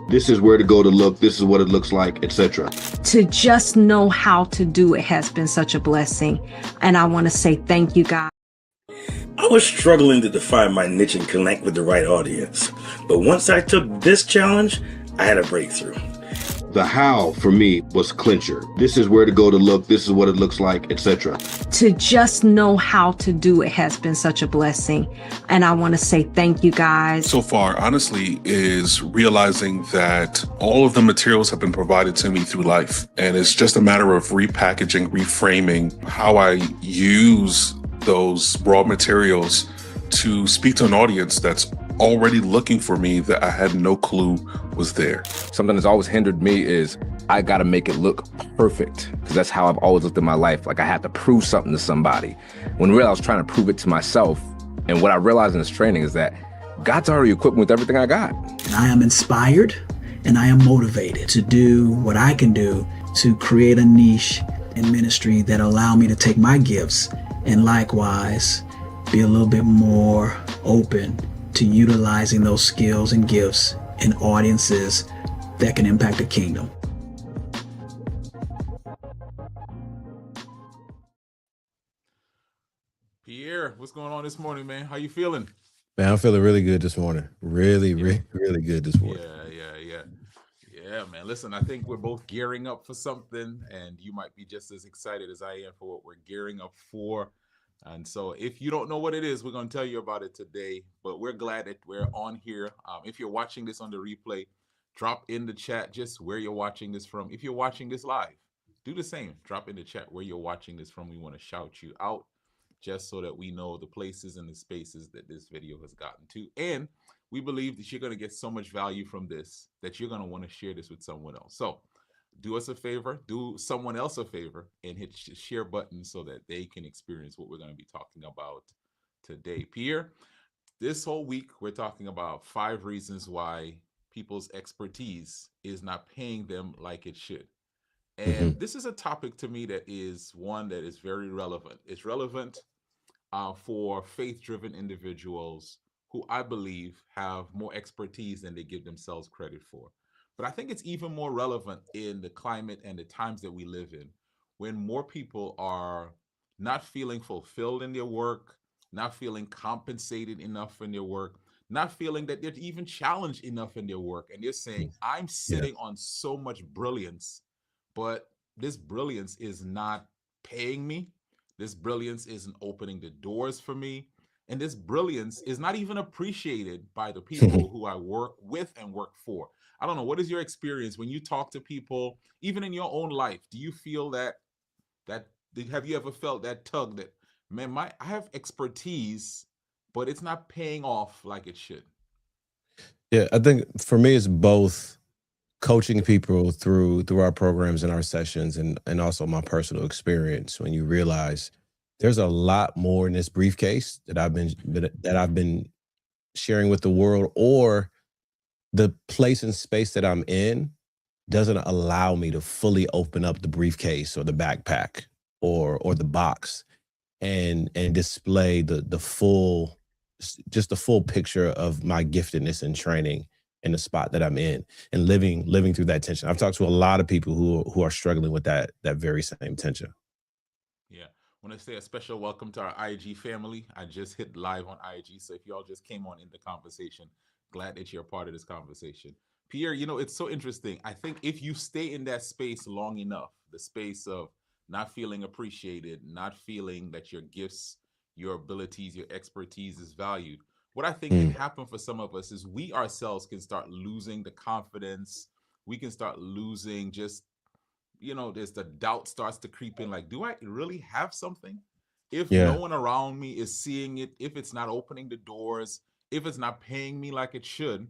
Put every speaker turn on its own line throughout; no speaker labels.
This is where to go to look, this is what it looks like, etc.
To just know how to do it has been such a blessing. And I want to say thank you, guys.
I was struggling to define my niche and connect with the right audience. But once I took this challenge, I had a breakthrough.
The how for me was clincher. This is where to go to look, this is what it looks like, etc.
To just know how to do it has been such a blessing. And I want to say thank you, guys.
So far, honestly, is realizing that all of the materials have been provided to me through life. And it's just a matter of repackaging, reframing how I use those raw materials to speak to an audience that's already looking for me that I had no clue was there.
Something that's always hindered me is I got to make it look perfect, because that's how I've always looked at my life. Like I had to prove something to somebody, when really I was trying to prove it to myself. And what I realized in this training is that God's already equipped me with everything I got.
And I am inspired and I am motivated to do what I can do to create a niche in ministry that allow me to take my gifts and likewise be a little bit more open to utilizing those skills and gifts in audiences that can impact the kingdom.
Pierre, what's going on this morning, man? How you feeling?
Man, I'm feeling really good this morning. Really good this morning.
Yeah, man. Listen, I think we're both gearing up for something, and you might be just as excited as I am for what we're gearing up for. And so if you don't know what it is, we're going to tell you about it today, but we're glad that we're on here. If you're watching this on the replay, drop in the chat just where you're watching this from. If you're watching this live, do the same. Drop in the chat where you're watching this from. We want to shout you out just so that we know the places and the spaces that this video has gotten to. And we believe that you're going to get so much value from this that you're going to want to share this with someone else. So do us a favor, do someone else a favor, and hit the share button so that they can experience what we're going to be talking about today. Pierre, this whole week, we're talking about 5 reasons why people's expertise is not paying them like it should. And this is a topic to me that is one that is very relevant. It's relevant for faith-driven individuals who I believe have more expertise than they give themselves credit for. But I think it's even more relevant in the climate and the times that we live in, when more people are not feeling fulfilled in their work, not feeling compensated enough in their work, not feeling that they're even challenged enough in their work. And they're saying, I'm sitting on so much brilliance, but this brilliance is not paying me. This brilliance isn't opening the doors for me. And this brilliance is not even appreciated by the people who I work with and work for. I don't know. What is your experience when you talk to people, even in your own life? Do you feel that have you ever felt that tug that, man, I have expertise, but it's not paying off like it should?
Yeah, I think for me, it's both coaching people through our programs and our sessions, and also my personal experience. When you realize there's a lot more in this briefcase that I've been sharing with the world, or the place and space that I'm in doesn't allow me to fully open up the briefcase or the backpack or the box and display the full picture of my giftedness and training in the spot that I'm in, and living through that tension. I've talked to a lot of people who are struggling with that very same tension.
Yeah. I want to say a special welcome to our IG family. I just hit live on IG, so if y'all just came on in the conversation, glad that you're a part of this conversation. Pierre, it's so interesting. I think if you stay in that space long enough, the space of not feeling appreciated, not feeling that your gifts, your abilities, your expertise is valued, what I think can happen for some of us is we ourselves can start losing the confidence. We can start losing just, there's the doubt starts to creep in, like, do I really have something? If no one around me is seeing it, if it's not opening the doors, if it's not paying me like it should,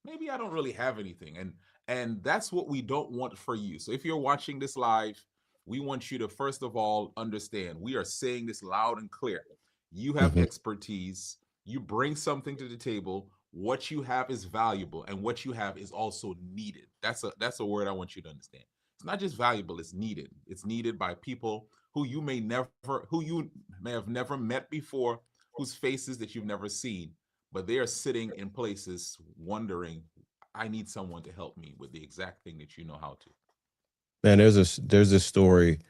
maybe I don't really have anything. And that's what we don't want for you. So if you're watching this live, we want you to, first of all, understand we are saying this loud and clear. You have expertise. You bring something to the table. What you have is valuable, and what you have is also needed. That's a word I want you to understand. It's not just valuable, it's needed. It's needed by people who you may have never met before, whose faces that you've never seen, but they are sitting in places wondering, I need someone to help me with the exact thing that you know how to.
Man, there's a story.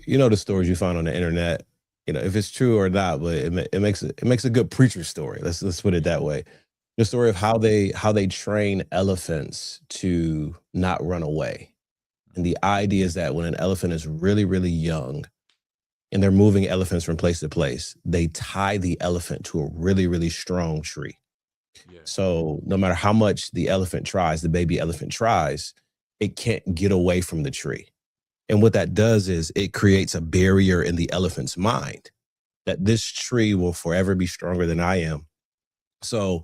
You know the stories you find on the internet. You know if it's true or not, but it makes a good preacher story. Let's put it that way. The story of how they train elephants to not run away. And the idea is that when an elephant is really, really young and they're moving elephants from place to place, they tie the elephant to a really, really strong tree.
Yeah.
So no matter how much the elephant tries, the baby elephant tries, it can't get away from the tree. And what that does is it creates a barrier in the elephant's mind that this tree will forever be stronger than I am. So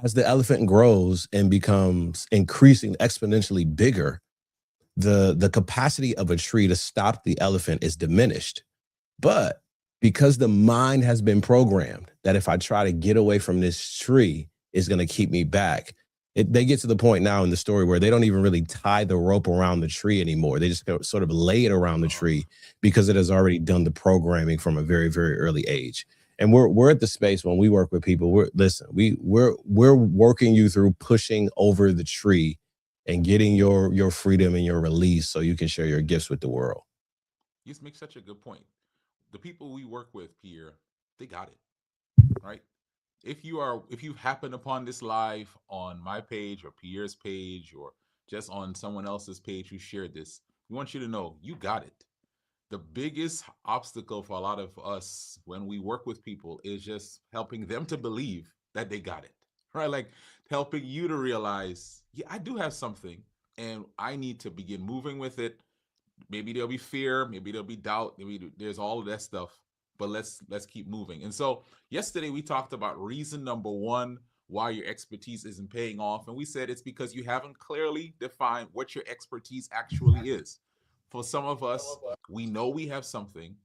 as the elephant grows and becomes increasing exponentially bigger, the capacity of a tree to stop the elephant is diminished. But because the mind has been programmed that if I try to get away from this tree, it's going to keep me back. They get to the point now in the story where they don't even really tie the rope around the tree anymore. They just sort of lay it around the tree because it has already done the programming from a very, very early age. And we're at the space when we work with people. We're working you through pushing over the tree and getting your freedom and your release so you can share your gifts with the world.
You just make such a good point. The people we work with, Pierre, they got it, right? If you happen upon this live on my page or Pierre's page or just on someone else's page who shared this, we want you to know you got it. The biggest obstacle for a lot of us when we work with people is just helping them to believe that they got it, right? Like helping you to realize, yeah, I do have something and I need to begin moving with it. Maybe there'll be fear, maybe there'll be doubt, maybe there's all of that stuff, but let's keep moving. And so yesterday we talked about reason number one why your expertise isn't paying off, and we said it's because you haven't clearly defined what your expertise actually is. For some of us, we know we have something,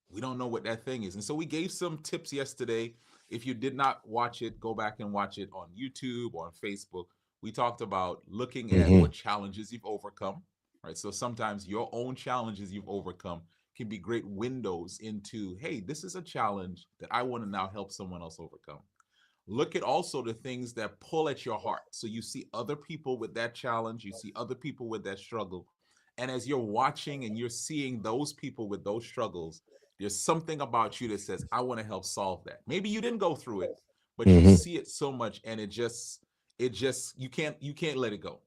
we don't know what that thing is. And so we gave some tips yesterday. If you did not watch it, go back and watch it on YouTube or on Facebook. We talked about looking at
Mhm.
what challenges you've overcome, right? So sometimes your own challenges you've overcome can be great windows into, hey, this is a challenge that I want to now help someone else overcome. Look at also the things that pull at your heart. So you see other people with that challenge, you see other people with that struggle. And as you're watching and you're seeing those people with those struggles, there's something about you that says, I want to help solve that. Maybe you didn't go through it, but you
Mhm.
see it so much and it just you can't let it go.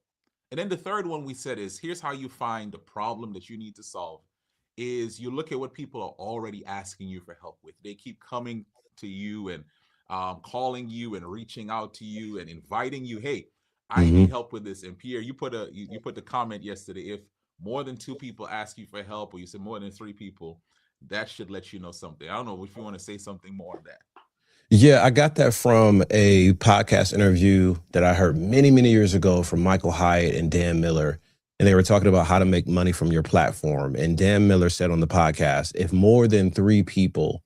And then the third one we said is here's how you find the problem that you need to solve is you look at what people are already asking you for help with. They keep coming to you and calling you and reaching out to you and inviting you. Hey, I need
Mhm.
help with this. And Pierre, you put the comment yesterday. If more than two people ask you for help, or you said more than three people, that should let you know something. I don't know if you want to say something more on that.
Yeah, I got that from a podcast interview that I heard many, many years ago from Michael Hyatt and Dan Miller. And they were talking about how to make money from your platform. And Dan Miller said on the podcast, if more than three people,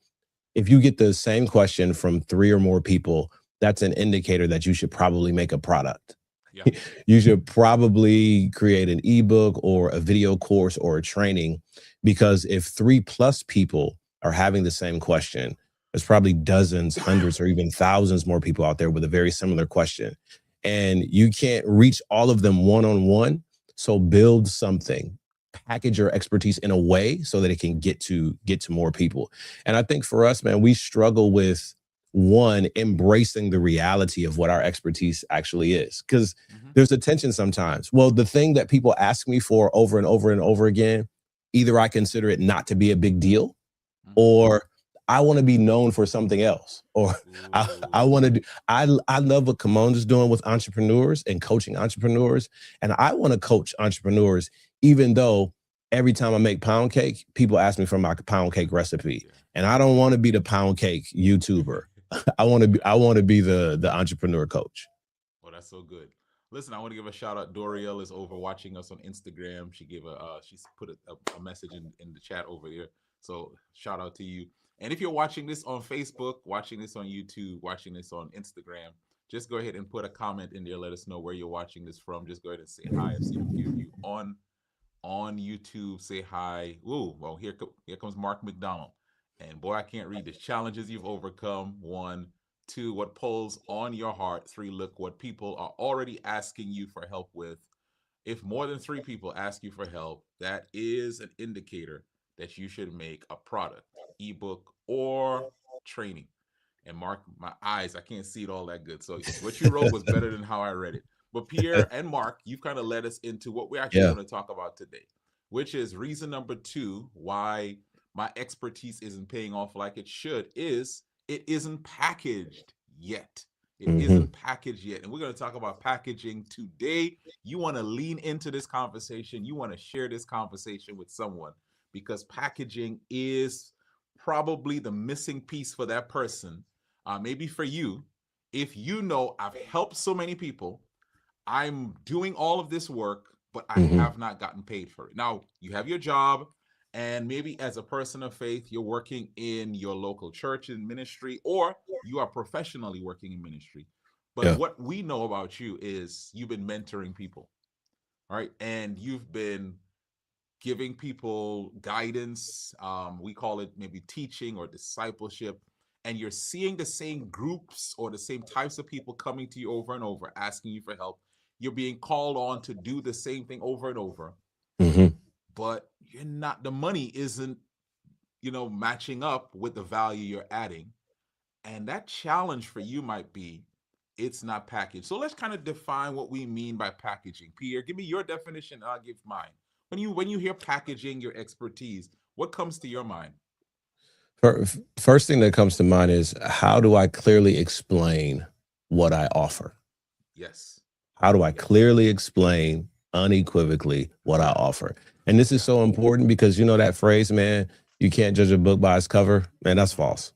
if you get the same question from three or more people, that's an indicator that you should probably make a product.
Yeah.
You should probably create an ebook or a video course or a training, because if three plus people are having the same question, there's probably dozens, hundreds, or even thousands more people out there with a very similar question. And you can't reach all of them one on one. So build something, package your expertise in a way so that it can get to more people. And I think for us, man, we struggle with one, embracing the reality of what our expertise actually is. Because
Hmm.
there's a tension sometimes. Well, the thing that people ask me for over and over and over again, either I consider it not to be a big deal,
Hmm.
or I want to be known for something else, or I want to
Ooh.
do. I love what Kimon is doing with entrepreneurs and coaching entrepreneurs, and I want to coach entrepreneurs, even though every time I make pound cake, people ask me for my pound cake recipe,
Yeah.
and I don't want to be the pound cake YouTuber. I want to be the entrepreneur coach.
Oh, that's so good. Listen, I want to give a shout out. Doriel is over watching us on Instagram. She gave she's put a message in the chat over there. So shout out to you. And if you're watching this on Facebook, watching this on YouTube, watching this on Instagram, just go ahead and put a comment in there. Let us know where you're watching this from. Just go ahead and say hi. I've seen a few of you on YouTube. Say hi. Ooh, well, here comes Mark McDonald. And boy, I can't read this. Challenges you've overcome. One, to what pulls on your heart. 3, look what people are already asking you for help with. If more than 3 people ask you for help, that is an indicator that you should make a product, ebook, or training. And Mark, my eyes, I can't see it all that good. So what you wrote was better than how I read it. But Pierre and Mark, you've kind of led us into what we're actually
Yeah.
going to talk about today, which is reason number 2 why my expertise isn't paying off like it should is it isn't packaged yet. It
Mhm.
isn't packaged yet. And we're going to talk about packaging today. You want to lean into this conversation. You want to share this conversation with someone because packaging is probably the missing piece for that person. Maybe for you, if you know I've helped so many people, I'm doing all of this work, but I
Mhm.
have not gotten paid for it. Now, you have your job, and maybe as a person of faith, you're working in your local church and ministry, or you are professionally working in ministry. But
Yeah.
what we know about you is you've been mentoring people, right? And you've been giving people guidance. We call it maybe teaching or discipleship. And you're seeing the same groups or the same types of people coming to you over and over, asking you for help. You're being called on to do the same thing over and over,
Mhm.
but you're not, the money isn't, matching up with the value you're adding. And that challenge for you might be it's not packaged. So let's kind of define what we mean by packaging. Pierre, give me your definition, and I'll give mine. When you hear packaging your expertise, what comes to your mind?
First thing that comes to mind is how do I clearly explain what I offer?
Yes.
How do I
Yes.
clearly explain unequivocally what I offer? And this is so important because you know that phrase, man, you can't judge a book by its cover. Man, that's false.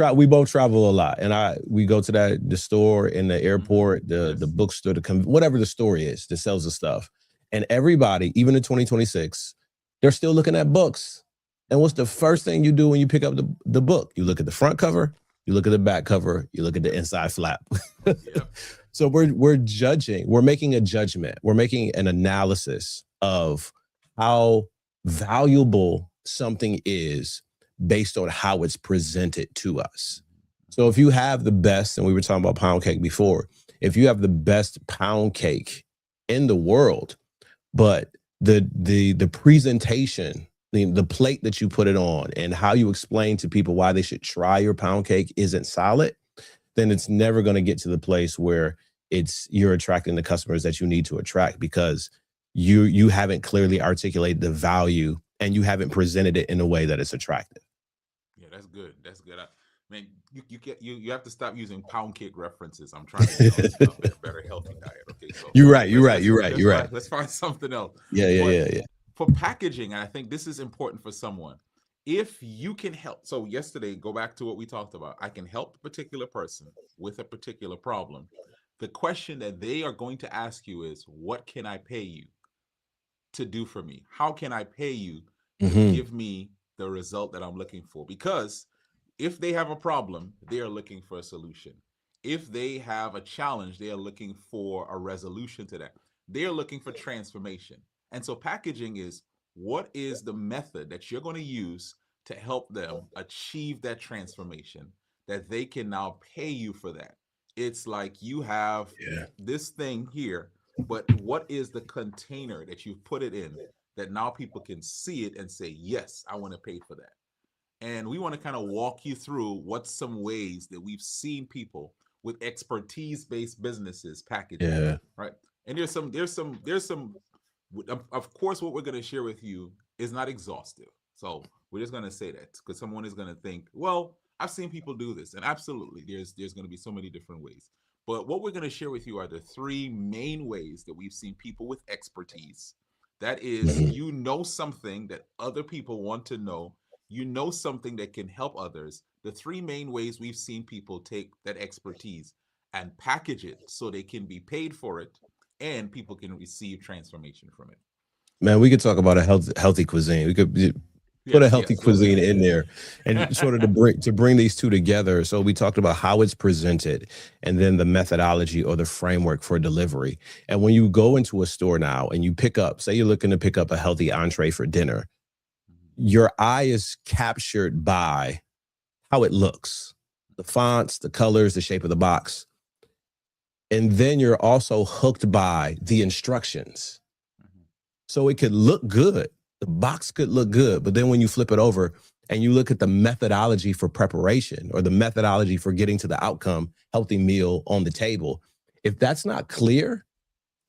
We both travel a lot, and we go to the store in the airport, the
Yes.
bookstore, whatever the store is that sells the stuff. And everybody, even in 2026, they're still looking at books. And what's the first thing you do when you pick up the book? You look at the front cover, you look at the back cover, you look at the inside flap.
Yep.
So we're judging, we're making a judgment, we're making an analysis of how valuable something is based on how it's presented to us. So if you have the best, and we were talking about pound cake before, if you have the best pound cake in the world, but the presentation, the plate that you put it on and how you explain to people why they should try your pound cake isn't solid, then it's never going to get to the place where you're attracting the customers that you need to attract because you haven't clearly articulated the value and you haven't presented it in a way that it's attractive.
Yeah, that's good. That's good. Man, you have to stop using pound cake references. I'm trying to get on a better healthy diet. Okay, so
You're right.
Let's find something else.
Yeah.
For packaging, and I think this is important for someone. If you can help, so yesterday, go back to what we talked about. I can help a particular person with a particular problem. The question that they are going to ask you is, what can I pay you to do for me? How can I pay you to give me the result that I'm looking for? Because if they have a problem, they are looking for a solution. If they have a challenge, they are looking for a resolution to that. They are looking for transformation. And so packaging is, what is the method that you're going to use to help them achieve that transformation that they can now pay you for that? It's like you have this thing here, but what is the container that you've put it in that now people can see it and say, yes, I want to pay for that? And we want to kind of walk you through what's some ways that we've seen people with expertise-based businesses packaging.
Yeah.
Right. And there's some, of course, what we're going to share with you is not exhaustive. So we're just going to say that because someone is going to think, well, I've seen people do this. And absolutely, there's going to be so many different ways. But what we're going to share with you are the 3 main ways that we've seen people with expertise. That is, you know something that other people want to know. You know something that can help others. The 3 main ways we've seen people take that expertise and package it so they can be paid for it and people can receive transformation from it.
Man, we could talk about a healthy cuisine. We could put a healthy cuisine in there and sort of to bring these two together. So we talked about how it's presented and then the methodology or the framework for delivery. And when you go into a store now and you say you're looking to pick up a healthy entree for dinner, your eye is captured by how it looks, the fonts, the colors, the shape of the box. And then you're also hooked by the instructions. So it could look good. The box could look good, but then when you flip it over and you look at the methodology for preparation or the methodology for getting to the outcome, healthy meal on the table, if that's not clear,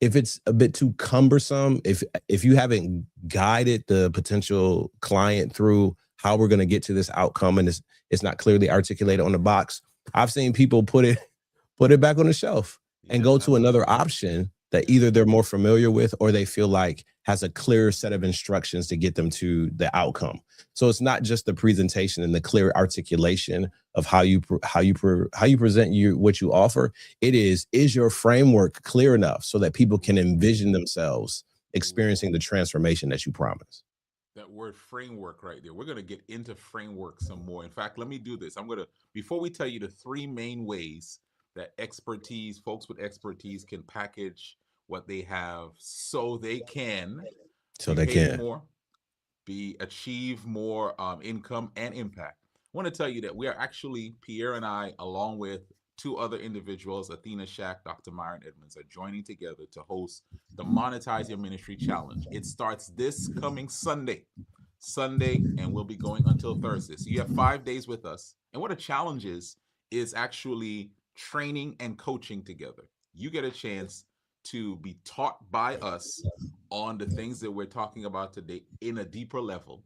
if it's a bit too cumbersome, if you haven't guided the potential client through how we're going to get to this outcome and it's not clearly articulated on the box, I've seen people put it back on the shelf and go to another option that either they're more familiar with or they feel like has a clearer set of instructions to get them to the outcome. So it's not just the presentation and the clear articulation of how you present what you offer. It is your framework clear enough so that people can envision themselves experiencing the transformation that you promise?
That word framework right there. We're going to get into framework some more. In fact, let me do this. Before we tell you the three main ways that folks with expertise can package what they have so they can more, achieve more income and impact. I want to tell you that we are actually, Pierre and I, along with two other individuals, Athena Shack, Dr. Myron Edmonds, are joining together to host the Monetize Your Ministry Challenge. It starts this coming Sunday, and we'll be going until Thursday. So you have 5 days with us. And what a challenge is actually training and coaching together. You get a chance to be taught by us on the things that we're talking about today in a deeper level.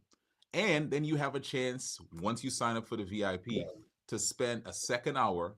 And then you have a chance, once you sign up for the VIP, to spend a second hour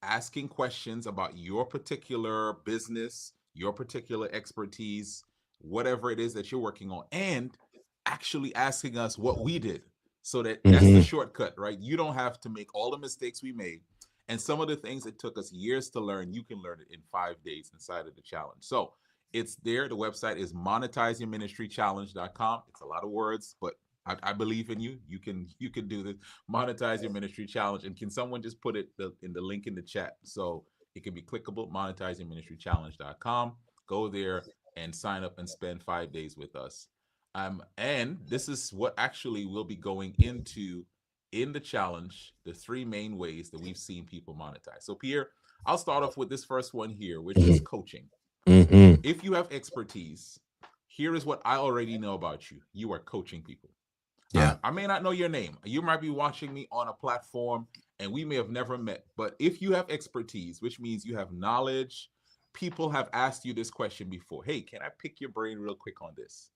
asking questions about your particular business, your particular expertise, whatever it is that you're working on, and actually asking us what we did. So that's the shortcut, right? You don't have to make all the mistakes we made. And some of the things that took us years to learn, you can learn it in 5 days inside of the challenge. So it's there. The website is monetizeyourministrychallenge.com. It's a lot of words, but I believe in you. You can do this. Monetize Your Ministry Challenge. And can someone just put it in the link in the chat so it can be clickable? Monetizeyourministrychallenge.com. Go there and sign up and spend 5 days with us. And this is what actually we'll be going into in the challenge, the three main ways that we've seen people monetize. So Pierre, I'll start off with this first one here, which is coaching. If you have expertise, here is what I already know about you. You are coaching people.
Yeah.
I may not know your name. You might be watching me on a platform and we may have never met. But if you have expertise, which means you have knowledge, people have asked you this question before. Hey, can I pick your brain real quick on this?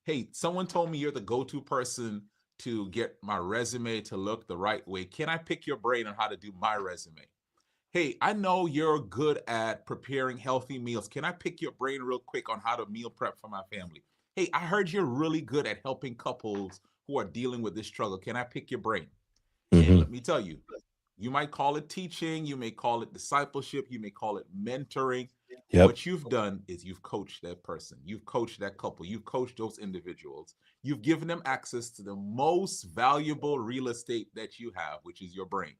Hey, someone told me you're the go-to person to get my resume to look the right way. Can I pick your brain on how to do my resume? Hey, I know you're good at preparing healthy meals. Can I pick your brain real quick on how to meal prep for my family? Hey, I heard you're really good at helping couples who are dealing with this struggle. Can I pick your brain? And let me tell you, you might call it teaching, you may call it discipleship, you may call it mentoring. What you've done is you've coached that person, you've coached that couple, you've coached those individuals, you've given them access to the most valuable real estate that you have, which is your brain.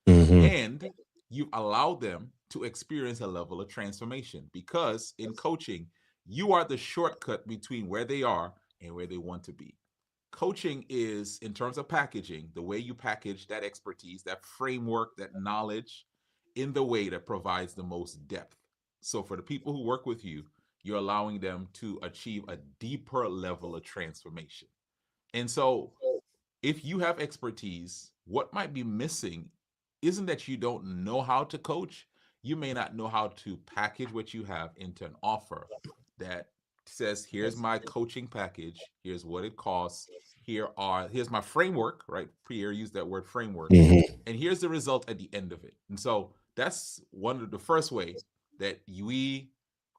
And you've allowed them to experience a level of transformation, because in coaching, you are the shortcut between where they are and where they want to be. Coaching is, in terms of packaging, the way you package that expertise, that framework, that knowledge in the way that provides the most depth. So for the people who work with you, you're allowing them to achieve a deeper level of transformation. And so if you have expertise, what might be missing isn't that you don't know how to coach. You may not know how to package what you have into an offer that says, here's my coaching package, here's what it costs, here's my framework, right? Pierre used that word framework, and here's the result at the end of it. And so that's one of the first way that we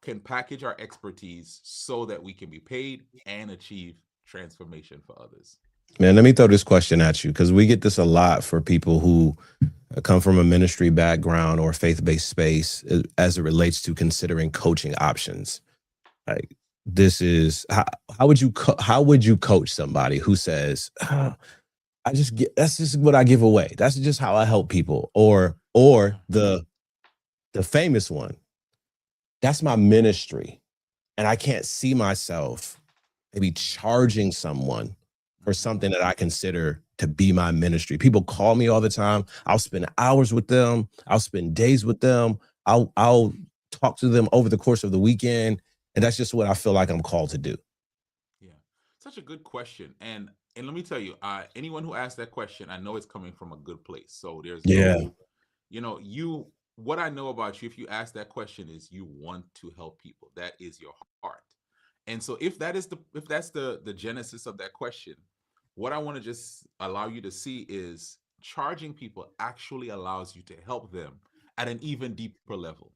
can package our expertise so that we can be paid and achieve transformation for others.
Man, let me throw this question at you, because we get this a lot for people who come from a ministry background or faith-based space as it relates to considering coaching options. Like, this is how would you coach somebody who says, that's just what I give away, that's just how I help people, or the famous one, that's my ministry and I can't see myself maybe charging someone for something that I consider to be my ministry. People call me all the time. I'll spend hours with them. I'll spend days with them. I'll talk to them over the course of the weekend. And that's just what I feel like I'm called to do.
Yeah, such a good question. And let me tell you, anyone who asks that question, I know it's coming from a good place. So there's no, what I know about you, if you ask that question, is you want to help people. That is your heart. And so if that's the genesis of that question, what I want to just allow you to see is charging people actually allows you to help them at an even deeper level.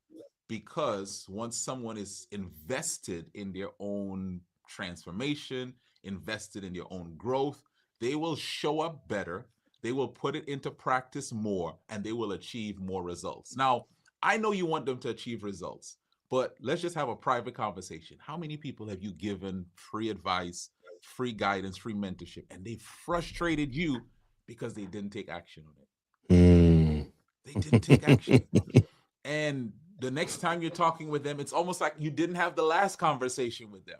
Because once someone is invested in their own transformation, invested in their own growth, they will show up better, they will put it into practice more, and they will achieve more results. Now, I know you want them to achieve results, but let's just have a private conversation. How many people have you given free advice, free guidance, free mentorship, and they frustrated you because they didn't take action on it? They didn't take action. And the next time you're talking with them, it's almost like you didn't have the last conversation with them.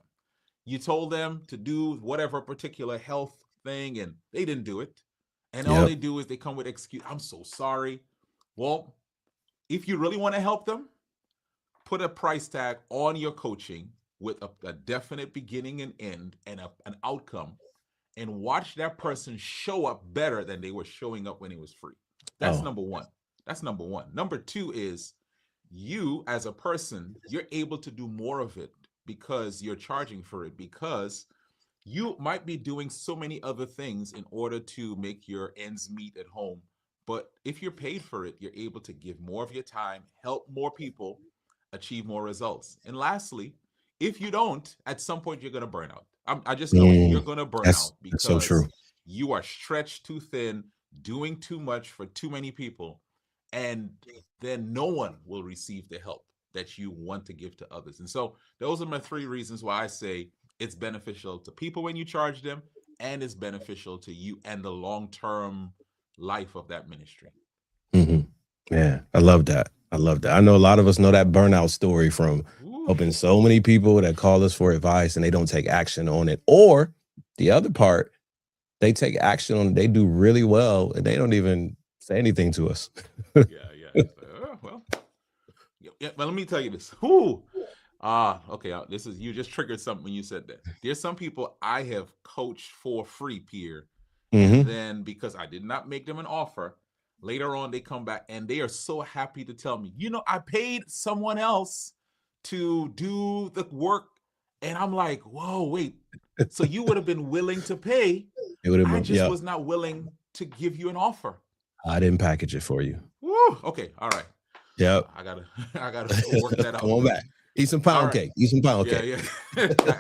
You told them to do whatever particular health thing, and they didn't do it. And all they do is they come with excuse. I'm so sorry. Well, if you really want to help them, put a price tag on your coaching with a definite beginning and end and an outcome, and watch that person show up better than they were showing up when it was free. That's number one. That's number one. Number two is you as a person, you're able to do more of it because you're charging for it, because you might be doing so many other things in order to make your ends meet at home. But if you're paid for it, you're able to give more of your time, help more people, achieve more results. And lastly, if you don't, at some point you're going to burn out. I just know it. You're going to burn out because
so true.
You are stretched too thin, doing too much for too many people, and then no one will receive the help that you want to give to others. And so those are my three reasons why I say it's beneficial to people when you charge them, and it's beneficial to you and the long-term life of that ministry.
Yeah, I love that. I love that. I know a lot of us know that burnout story from helping so many people that call us for advice and they don't take action on it. Or the other part, they take action on it, they do really well, and they don't even say anything to us.
Well, let me tell you this. Okay, this is, you just triggered something when you said that. There's some people I have coached for free, Pierre, and then because I did not make them an offer, later on they come back and they are so happy to tell me, I paid someone else to do the work, and I'm like, whoa, wait. So you would have been willing to pay? I just was not willing to give you an offer.
I didn't package it for you.
Woo, okay, all right.
Yep.
I gotta work that out.
Come on back. Eat some pound cake. Eat some pound cake.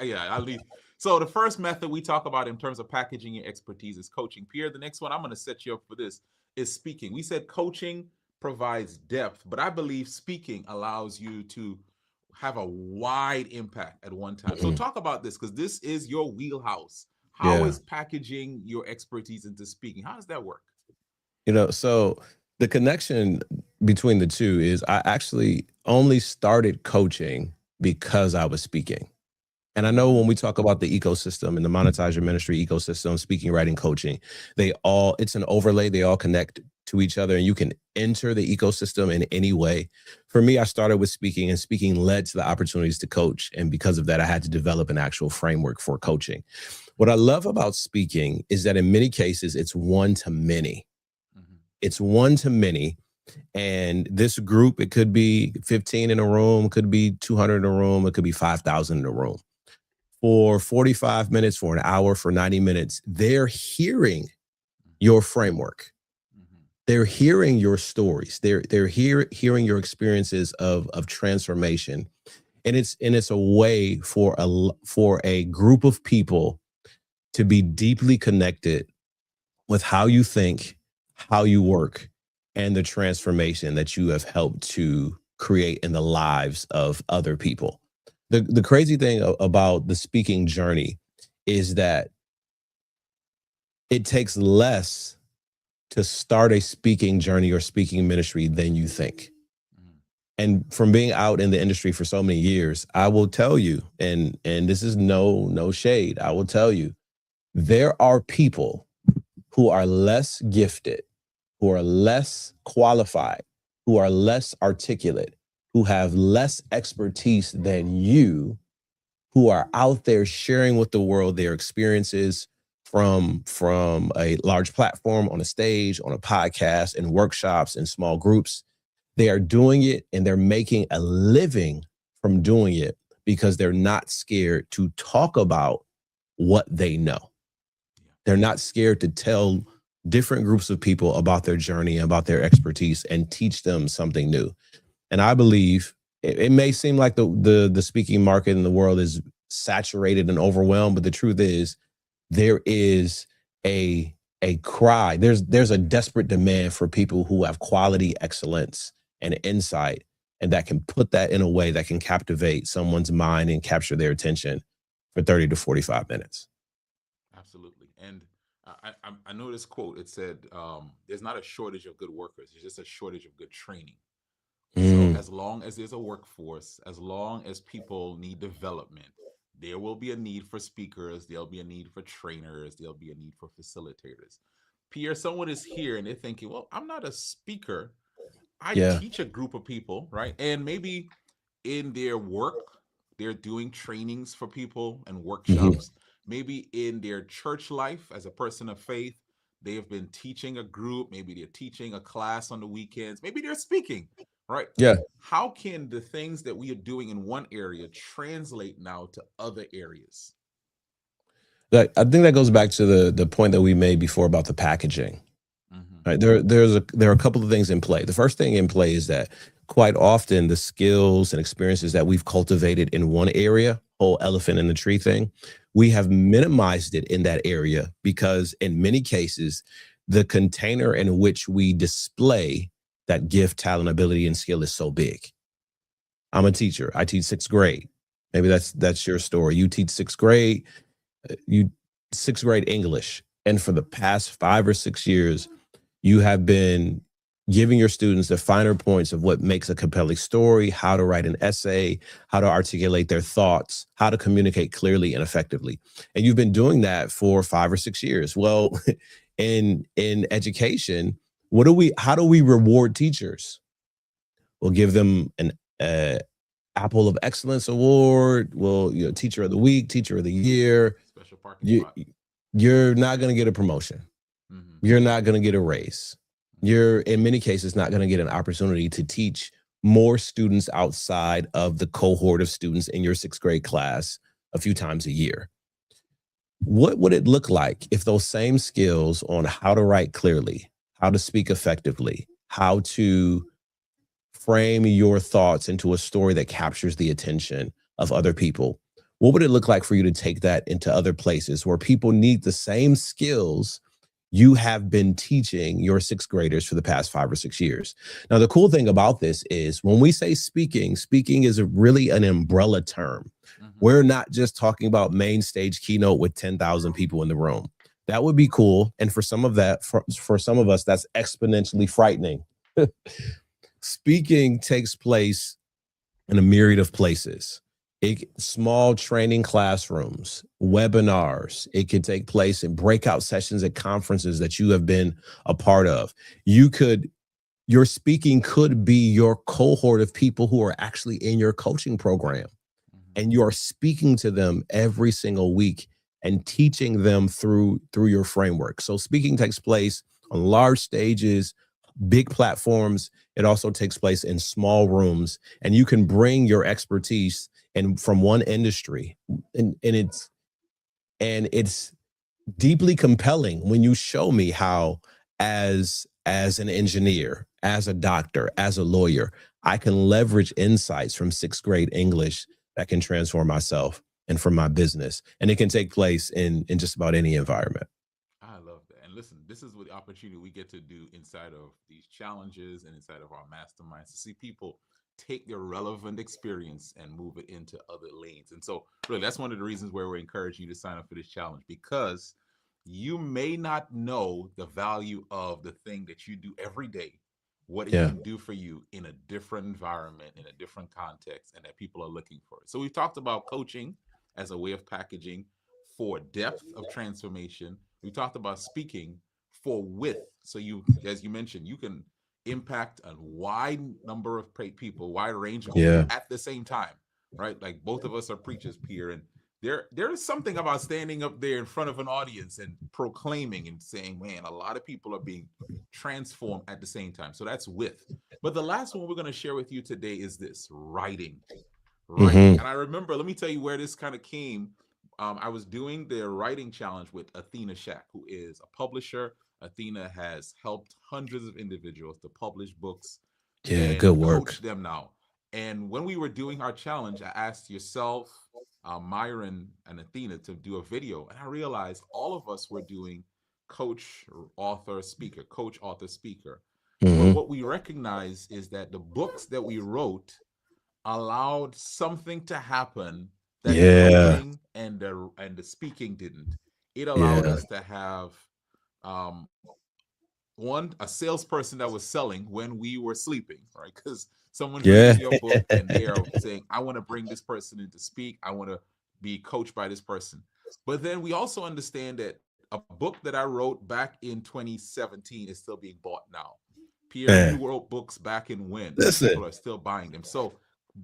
Yeah. I'll leave. So the first method we talk about in terms of packaging your expertise is coaching. Pierre, the next one, I'm going to set you up for this, is speaking. We said coaching provides depth, but I believe speaking allows you to have a wide impact at one time. So talk about this, because this is your wheelhouse. How is packaging your expertise into speaking? How does that work?
So the connection between the two is I actually only started coaching because I was speaking. And I know when we talk about the ecosystem and the Monetize Your Ministry ecosystem, speaking, writing, coaching, it's an overlay. They all connect to each other, and you can enter the ecosystem in any way. For me, I started with speaking, and speaking led to the opportunities to coach. And because of that, I had to develop an actual framework for coaching. What I love about speaking is that in many cases, it's one to many. It's one to many. And this group, it could be 15 in a room, could be 200 in a room, it could be 5,000 in a room. For 45 minutes, for an hour, for 90 minutes, they're hearing your framework. They're hearing your stories. They're hearing your experiences of transformation. And it's a way for a group of people to be deeply connected with how you think, how you work, and the transformation that you have helped to create in the lives of other people. The crazy thing about the speaking journey is that it takes less to start a speaking journey or speaking ministry than you think. And from being out in the industry for so many years, I will tell you, and this is no shade, I will tell you, there are people who are less gifted, who are less qualified, who are less articulate, who have less expertise than you, who are out there sharing with the world their experiences from a large platform, on a stage, on a podcast, in workshops, in small groups. They are doing it and they're making a living from doing it because they're not scared to talk about what they know. They're not scared to tell different groups of people about their journey, about their expertise, and teach them something new. And I believe it may seem like the speaking market in the world is saturated and overwhelmed, but the truth is there is a cry. There's a desperate demand for people who have quality excellence and insight, and that can put that in a way that can captivate someone's mind and capture their attention for 30 to 45 minutes.
Absolutely. And I know this quote. It said, "There's not a shortage of good workers. There's just a shortage of good training." So as long as there's a workforce, as long as people need development, there will be a need for speakers, there'll be a need for trainers, there'll be a need for facilitators. Pierre, someone is here and they're thinking, well, I'm not a speaker. I
Yeah.
teach a group of people, right? And maybe in their work, they're doing trainings for people and workshops. Maybe in their church life as a person of faith, they have been teaching a group. Maybe they're teaching a class on the weekends. Maybe they're speaking, right?
Yeah.
How can the things that we are doing in one area translate now to other areas?
I think that goes back to the point that we made before about the packaging.
Mm-hmm.
Right? There are a couple of things in play. The first thing in play is that quite often the skills and experiences that we've cultivated in one area, whole elephant in the tree thing, we have minimized it in that area because in many cases, the container in which we display that gift, talent, ability, and skill is so big. I'm a teacher. I teach sixth grade. Maybe that's your story. You teach sixth grade, sixth grade English. And for the past 5 or 6 years, you have been giving your students the finer points of what makes a compelling story, how to write an essay, how to articulate their thoughts, how to communicate clearly and effectively. And you've been doing that for 5 or 6 years. Well, in education, how do we reward teachers? We'll give them an Apple of Excellence Award. We'll, Teacher of the Week, Teacher of the Year.
Special parking spot.
You're not going to get a promotion.
Mm-hmm.
You're not going to get a raise. You're, in many cases, not going to get an opportunity to teach more students outside of the cohort of students in your sixth grade class a few times a year. What would it look like if those same skills on how to write clearly, how to speak effectively, how to frame your thoughts into a story that captures the attention of other people, what would it look like for you to take that into other places where people need the same skills you have been teaching your sixth graders for the past 5 or 6 years? Now, the cool thing about this is when we say speaking is really an umbrella term.
Mm-hmm.
We're not just talking about main stage keynote with 10,000 people in the room. That would be cool. And for some of us, that's exponentially frightening. Speaking takes place in a myriad of places. Small training classrooms, webinars. It could take place in breakout sessions at conferences that you have been a part of. Your speaking could be your cohort of people who are actually in your coaching program. And you are speaking to them every single week and teaching them through your framework. So speaking takes place on large stages, big platforms. It also takes place in small rooms, and you can bring your expertise and from one industry, and it's deeply compelling when you show me how, as an engineer, as a doctor, as a lawyer, I can leverage insights from sixth grade English that can transform myself and from my business, and it can take place in just about any environment.
I love that. And listen, this is what the opportunity we get to do inside of these challenges and inside of our masterminds, to see people take their relevant experience and move it into other lanes. And so really, that's one of the reasons where we're encouraging you to sign up for this challenge, because you may not know the value of the thing that you do every day, what it can do for you in a different environment, in a different context, and that people are looking for it. So we've talked about coaching as a way of packaging for depth of transformation. We talked about speaking for width. So you, as you mentioned, you can impact a wide number of people, wide range of people at the same time, right? Like both of us are preachers, Pierre, and there is something about standing up there in front of an audience and proclaiming and saying, man, a lot of people are being transformed at the same time. So that's width. But the last one we're going to share with you today is this: writing. And I remember, let me tell you where this kind of came. I was doing the writing challenge with Athena Shack, who is a publisher. Athena has helped hundreds of individuals to publish books.
Yeah, good work.
Coach them now. And when we were doing our challenge, I asked yourself, Myron, and Athena to do a video. And I realized all of us were doing coach, author, speaker, coach, author, speaker. But what we recognize is that the books that we wrote allowed something to happen that the coaching and the speaking didn't. It allowed us to have a salesperson that was selling when we were sleeping, right? Because someone's reading your book and they are saying, I want to bring this person in to speak. I want to be coached by this person. But then we also understand that a book that I wrote back in 2017 is still being bought now. Pierre, you wrote books back in when? People are still buying them. So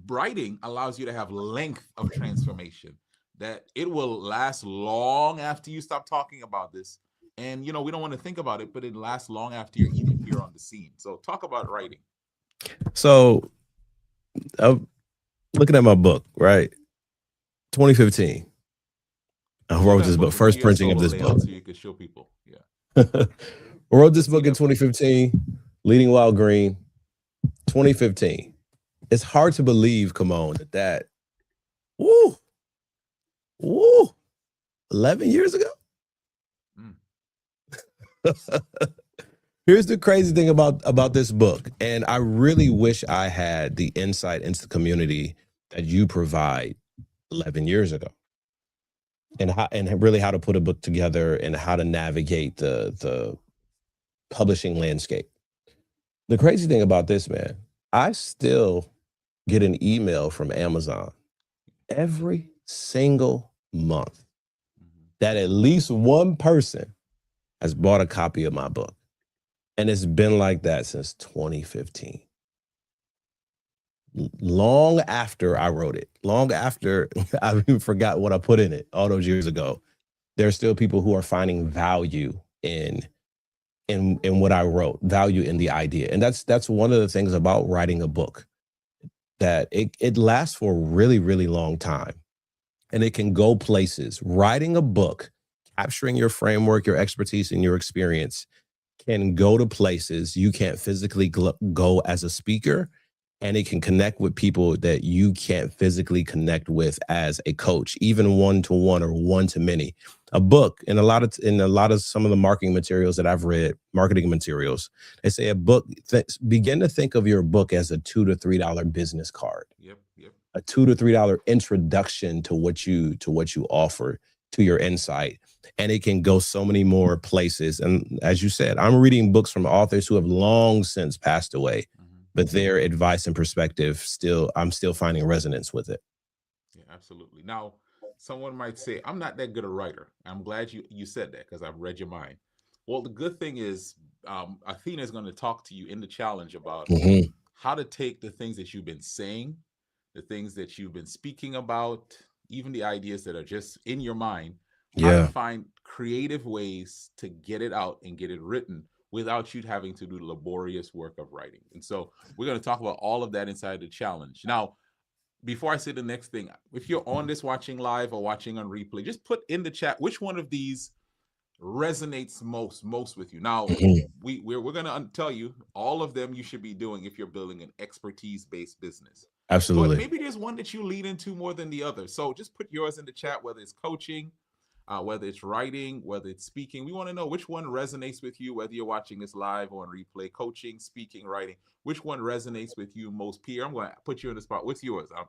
writing allows you to have length of transformation, that it will last long after you stop talking about this. And, we don't want to think about it, but it lasts long after you even appear on the scene. So talk about writing.
So I'm looking at my book, right? 2015. I wrote this book, first printing of this book.
So you could show people. Yeah.
I wrote this book in 2015, Leading While Green, 2015. It's hard to believe, come on, that 11 years ago. Here's the crazy thing about this book, and I really wish I had the insight into the community that you provide 11 years ago, and really how to put a book together and how to navigate the publishing landscape. The crazy thing about this, man, I still get an email from Amazon every single month that at least one person has bought a copy of my book. And it's been like that since 2015. Long after I wrote it, long after I even forgot what I put in it all those years ago, there are still people who are finding value in what I wrote, value in the idea. And that's one of the things about writing a book, that it lasts for a really, really long time. And it can go places. Writing a book, capturing your framework, your expertise, and your experience can go to places you can't physically go as a speaker, and it can connect with people that you can't physically connect with as a coach, even one-to-one or one-to-many. A book, in a lot of some of the marketing materials that I've read, marketing materials, they say a book, begin to think of your book as a $2 to $3 business card.
Yep.
A $2 to $3 introduction to what you offer, to your insight. And it can go so many more places. And as you said, I'm reading books from authors who have long since passed away, but their advice and perspective I'm still finding resonance with it.
Yeah, absolutely. Now, someone might say, I'm not that good a writer. I'm glad you said that, because I've read your mind. Well, the good thing is, Athena is going to talk to you in the challenge about how to take the things that you've been saying, the things that you've been speaking about, even the ideas that are just in your mind, how to find creative ways to get it out and get it written without you having to do the laborious work of writing. And so we're going to talk about all of that inside the challenge. Now, before I say the next thing, if you're on this watching live or watching on replay, just put in the chat which one of these resonates most with you. Now, we're going to tell you all of them you should be doing if you're building an expertise-based business.
Absolutely.
But maybe there's one that you lean into more than the other. So just put yours in the chat, whether it's coaching, whether it's writing, whether it's speaking. We want to know which one resonates with you, whether you're watching this live or on replay. Coaching, speaking, writing. Which one resonates with you most? Pierre, I'm going to put you on the spot. What's yours? I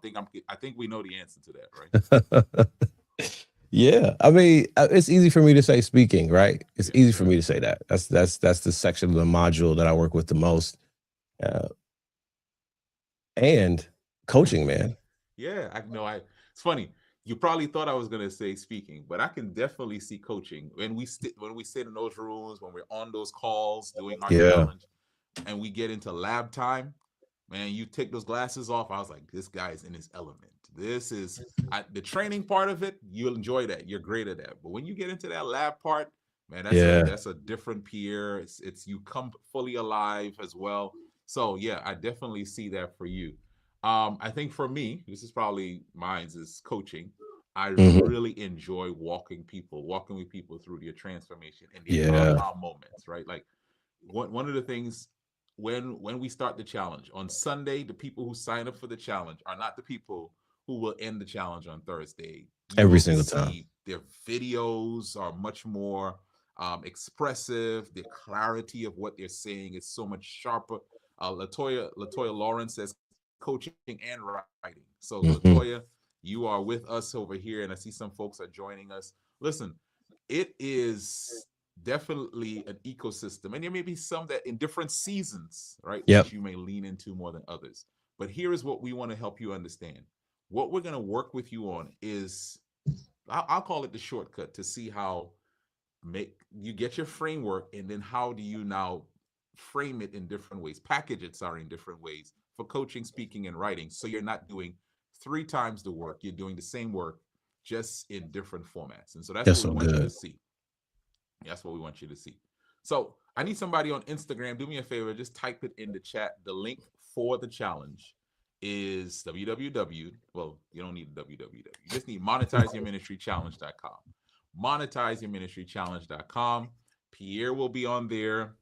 think we know the answer to that, right?
Yeah, I mean, it's easy for me to say speaking, right? It's easy for me to say that. That's the section of the module that I work with the most. And coaching, man.
Yeah, I know. It's funny. You probably thought I was gonna say speaking, but I can definitely see coaching when we sit in those rooms, when we're on those calls doing our
Yeah.
challenge, and we get into lab time. Man, you take those glasses off. I was like, this guy's in his element. This is the training part of it. You'll enjoy that. You're great at that. But when you get into that lab part, man,
Yeah.
that's a different peer. It's you come fully alive as well. So yeah, I definitely see that for you. I think for me, this is probably mine's is coaching. I
Mhm.
really enjoy walking with people through their transformation and their
Yeah.
aha moments, right? Like one of the things when we start the challenge on Sunday, the people who sign up for the challenge are not the people who will end the challenge on Thursday. You
Every
will
single time.
see their videos are much more expressive. The clarity of what they're saying is so much sharper. Latoya Lawrence says coaching and writing. So
Mhm.
Latoya, you are with us over here, and I see some folks are joining us. Listen, it is definitely an ecosystem, and there may be some that in different seasons, right,
Yep.
which you may lean into more than others. But here is what we want to help you understand. What we're going to work with you on is I'll call it the shortcut to see how make you get your framework, and then how do you now frame it in different ways, package it, sorry, in different ways for coaching, speaking, and writing, so you're not doing three times the work. You're doing the same work, just in different formats. And so that's
That's
what we
so
want you to
good.
see. That's what we want you to see. So I need somebody on Instagram. Do me a favor, just type it in the chat. The link for the challenge is www. Well, you don't need www. You just need monetizeyourministrychallenge.com. Monetizeyourministrychallenge.com. Pierre will be on there.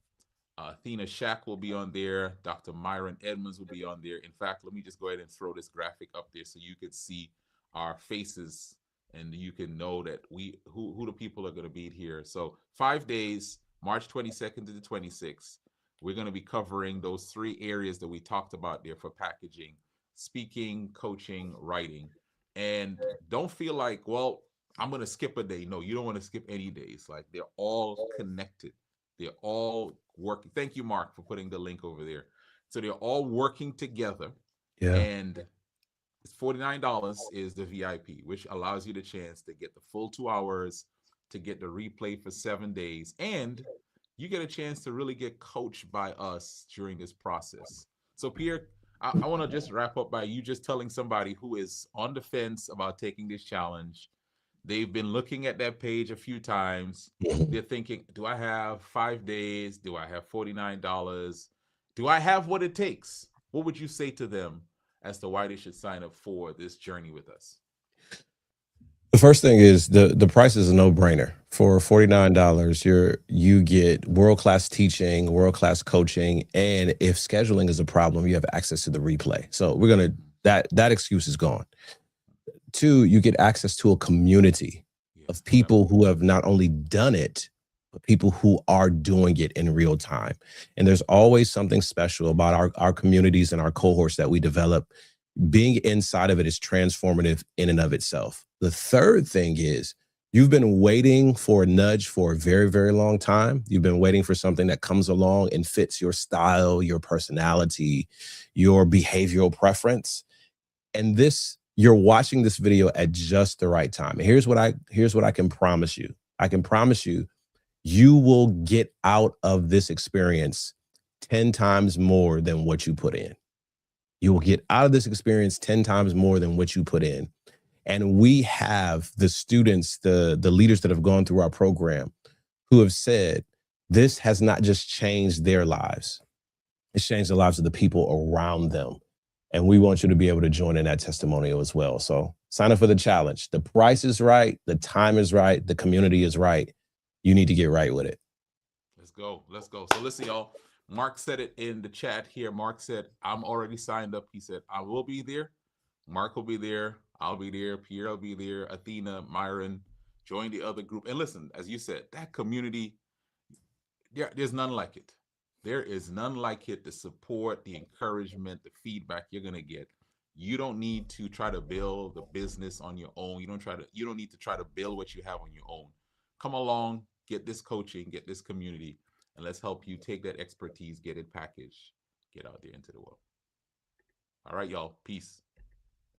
Athena Shack will be on there. Dr. Myron Edmonds will be on there. In fact, let me just go ahead and throw this graphic up there so you can see our faces and you can know that who the people are going to be here. So 5 days, March 22nd to the 26th, we're going to be covering those three areas that we talked about there for packaging: speaking, coaching, writing. And don't feel like, well, I'm going to skip a day. No, you don't want to skip any days. Like, they're all connected. They're all working. Thank you, Mark, for putting the link over there. So they're all working together.
Yeah.
And it's $49 is the VIP, which allows you the chance to get the full 2 hours, to get the replay for 7 days, and you get a chance to really get coached by us during this process. So, Pierre, I want to just wrap up by you just telling somebody who is on the fence about taking this challenge. They've been looking at that page a few times.
Mhm.
They're thinking, do I have 5 days? Do I have $49? Do I have what it takes? What would you say to them as to why they should sign up for this journey with us?
The first thing is the price is a no-brainer. For $49, you get world-class teaching, world-class coaching, and if scheduling is a problem, you have access to the replay. So that excuse is gone. Two, you get access to a community
Yeah,
of
yep.
people who have not only done it, but people who are doing it in real time. And there's always something special about our communities and our cohorts that we develop. Being inside of it is transformative in and of itself. The third thing is you've been waiting for a nudge for a very, very long time. You've been waiting for something that comes along and fits your style, your personality, your behavioral preference. And you're watching this video at just the right time. And here's what I can promise you. I can promise you, you will get out of this experience 10 times more than what you put in. You will get out of this experience 10 times more than what you put in. And we have the students, the leaders that have gone through our program who have said, this has not just changed their lives, it's changed the lives of the people around them. And we want you to be able to join in that testimonial as well. So sign up for the challenge. The price is right. The time is right. The community is right. You need to get right with it.
Let's go. Let's go. So listen, y'all. Mark said it in the chat here. Mark said, I'm already signed up. He said, I will be there. Mark will be there. I'll be there. Pierre will be there. Athena, Myron, join the other group. And listen, as you said, that community, there's none like it. There is none like it. The support, the encouragement, the feedback you're gonna get. You don't need to try to build the business on your own. You don't need to try to build what you have on your own. Come along, get this coaching, get this community, and let's help you take that expertise, get it packaged, get out there into the world. All right, y'all. Peace.